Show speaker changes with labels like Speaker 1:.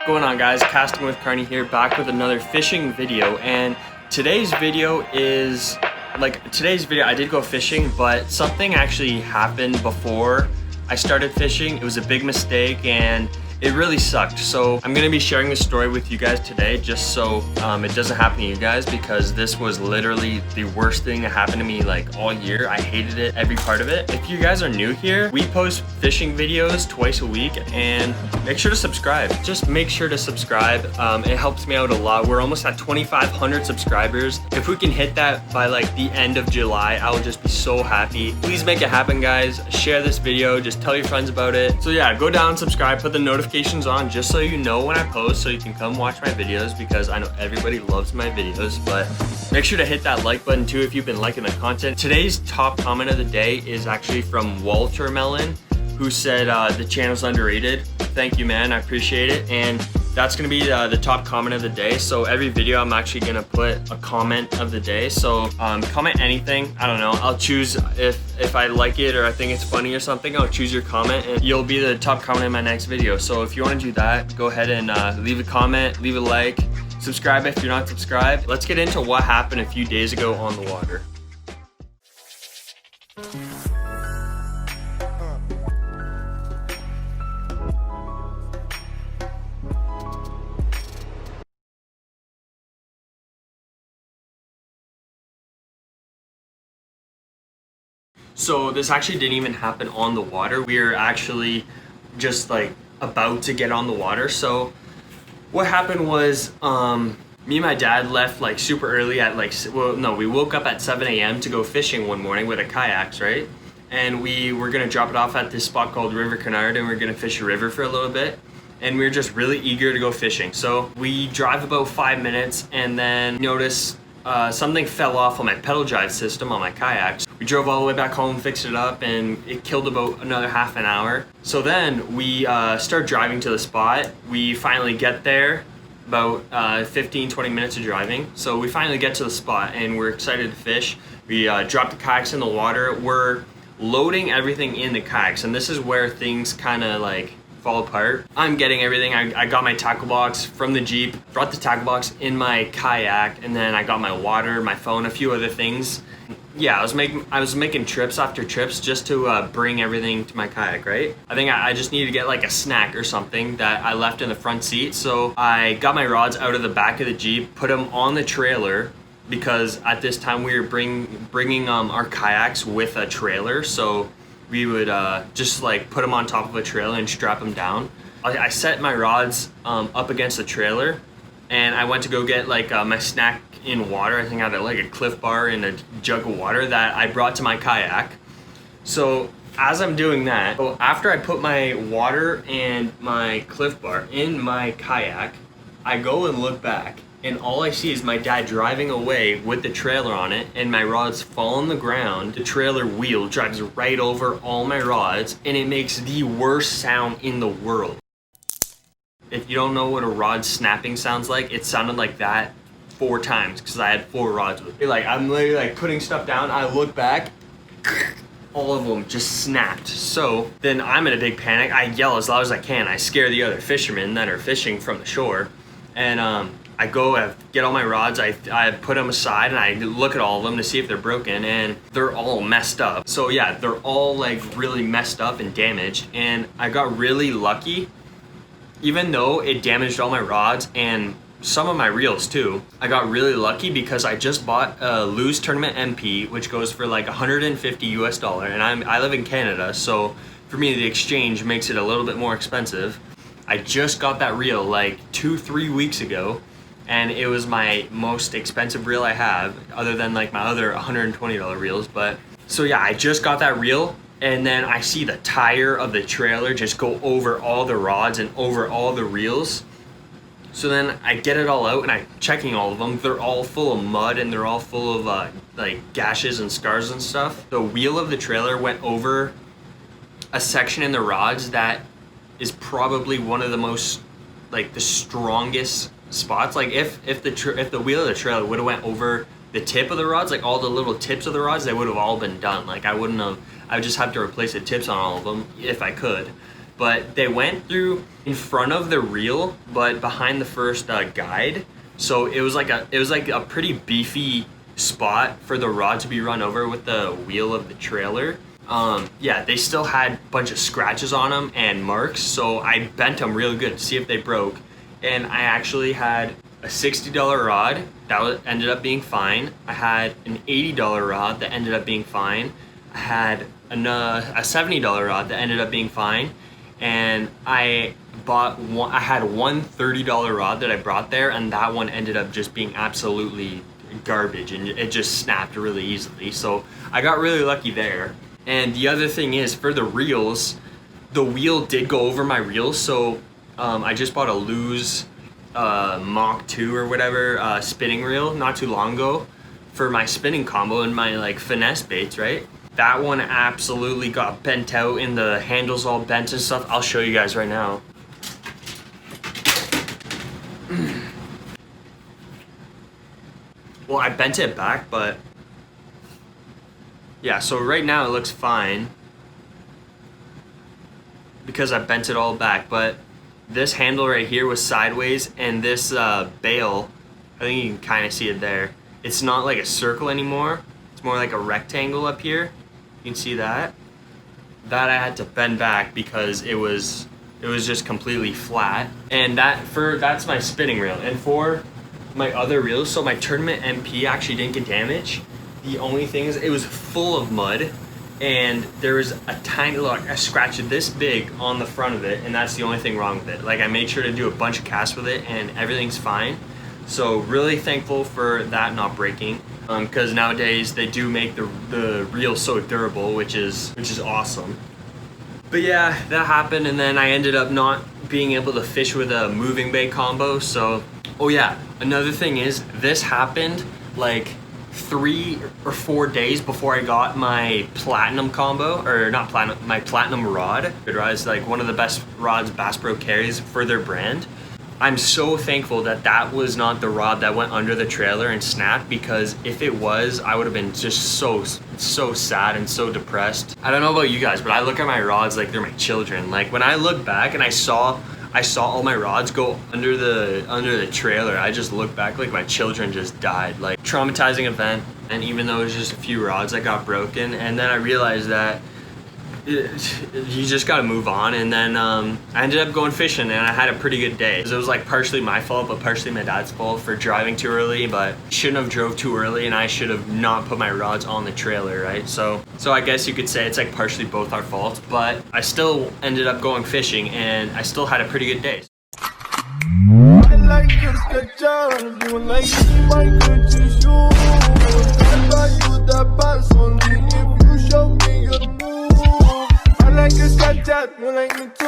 Speaker 1: Going on, guys? Casting with Carney here, back with another fishing video. And today's video I did go fishing, but something actually happened before I started fishing. It was a big mistake and it really sucked. So I'm gonna be sharing this story with you guys today, just so it doesn't happen to you guys, because this was literally the worst thing that happened to me like all year. I hated it, every part of it. If you guys are new here, we post fishing videos twice a week, and make sure to subscribe. Just make sure to subscribe. It helps me out a lot. We're almost at 2,500 subscribers. If we can hit that by like the end of July, I will just be so happy. Please make it happen, guys. Share this video, just tell your friends about it. So yeah, go down, subscribe, put the notifications on just so you know when I post, so you can come watch my videos, because I know everybody loves my videos. But make sure to hit that like button too if you've been liking the content. Today's top comment of the day is actually from Walter Mellon, who said the channel's underrated. Thank you, man, I appreciate it. And that's gonna be the top comment of the day. So every video I'm actually gonna put a comment of the day. So comment anything, I don't know, I'll choose if I like it or I think it's funny or something. I'll choose your comment and you'll be the top comment in my next video. So if you want to do that, go ahead and leave a comment, leave a like, subscribe if you're not subscribed. Let's get into what happened a few days ago on the water. So this actually didn't even happen on the water. We were actually just like about to get on the water. So what happened was me and my dad left like super early at we woke up at 7 a.m. to go fishing one morning with our kayaks, right? And we were gonna drop it off at this spot called River Canard, and we are gonna fish a river for a little bit. And we were just really eager to go fishing. So we drive about 5 minutes and then notice something fell off on my pedal drive system on my kayaks. We drove all the way back home, fixed it up, and it killed about another half an hour. So then we start driving to the spot. We finally get there, about 15-20 minutes of driving. So we finally get to the spot and we're excited to fish. We drop the kayaks in the water. We're loading everything in the kayaks, and this is where things kind of like fall apart. I'm getting everything. I got my tackle box from the Jeep, brought the tackle box in my kayak, and then I got my water, my phone, a few other things. Yeah, I was making trips after trips just to bring everything to my kayak, right? I think I just needed to get like a snack or something that I left in the front seat. So I got my rods out of the back of the Jeep, put them on the trailer, because at this time we were bringing our kayaks with a trailer. So we would just like put them on top of a trailer and strap them down. I set my rods up against the trailer, and I went to go get like my snack in water. I think I had like a Cliff Bar and a jug of water that I brought to my kayak. So as I'm doing that, after I put my water and my Cliff Bar in my kayak, I go and look back, and all I see is my dad driving away with the trailer on it, and my rods fall on the ground. The trailer wheel drives right over all my rods, and it makes the worst sound in the world. If you don't know what a rod snapping sounds like, it sounded like that 4 times, because I had 4 rods with me. Like, I'm literally like putting stuff down, I look back, all of them just snapped. So then I'm in a big panic. I yell as loud as I can. I scare the other fishermen that are fishing from the shore, and I go, I get all my rods, I put them aside, and I look at all of them to see if they're broken, and they're all messed up. So yeah, they're all like really messed up and damaged, and I got really lucky. Even though it damaged all my rods and some of my reels too, I got really lucky because I just bought a Lew's Tournament MP, which goes for like $150 US, and I live in Canada, so for me the exchange makes it a little bit more expensive. I just got that reel like 2-3 weeks ago, and it was my most expensive reel I have, other than like my other $120 reels. But so yeah, I just got that reel, and then I see the tire of the trailer just go over all the rods and over all the reels. So then I get it all out and I'm checking all of them. They're all full of mud, and they're all full of like gashes and scars and stuff. The wheel of the trailer went over a section in the rods that is probably one of the most, like, the strongest spots. Like if the wheel of the trailer would have went over the tip of the rods, like all the little tips of the rods, they would have all been done. Like I would just have to replace the tips on all of them if I could. but they went through in front of the reel, but behind the first guide. So it was like a pretty beefy spot for the rod to be run over with the wheel of the trailer. Yeah, they still had a bunch of scratches on them and marks, so I bent them real good to see if they broke. And I actually had a $60 rod that ended up being fine. I had an $80 rod that ended up being fine. I had a $70 rod that ended up being fine. And I had one $30 rod that I brought there, and that one ended up just being absolutely garbage, and it just snapped really easily. So I got really lucky there. And the other thing is, for the reels, the wheel did go over my reels, so I just bought a Lew's Mach 2 or whatever spinning reel not too long ago for my spinning combo and my like finesse baits, right? That one absolutely got bent out and the handles all bent and stuff. I'll show you guys right now. Well, I bent it back, but yeah, so right now it looks fine because I bent it all back, but this handle right here was sideways, and this bail, I think you can kind of see it there. It's not like a circle anymore. It's more like a rectangle up here. You can see that. That I had to bend back because it was just completely flat. And that's my spinning reel. And for my other reels, so my Tournament MP actually didn't get damaged. The only thing is it was full of mud, and there was a tiny a scratch this big on the front of it, and that's the only thing wrong with it. Like, I made sure to do a bunch of casts with it and everything's fine. So really thankful for that not breaking, because nowadays they do make the reel so durable, which is awesome. But yeah, that happened, and then I ended up not being able to fish with a moving bait combo. So, oh yeah, another thing is, this happened like 3 or 4 days before I got my platinum combo, or not platinum, my platinum rod. It's like one of the best rods Bass Pro carries for their brand. I'm so thankful that that was not the rod that went under the trailer and snapped, because if it was, I would have been just so sad and so depressed. I don't know about you guys, but I look at my rods like they're my children. Like, when I look back and I saw all my rods go under the trailer, I just look back like my children just died. Like, traumatizing event. And even though it was just a few rods that got broken, and then I realized that you just gotta move on. And then I ended up going fishing, and I had a pretty good day. It was like partially my fault, but partially my dad's fault for driving too early. But shouldn't have drove too early, and I should have not put my rods on the trailer, right? So I guess you could say it's like partially both our faults, but I still ended up going fishing, and I still had a pretty good day.
Speaker 2: Like a Snapchat, you like me too.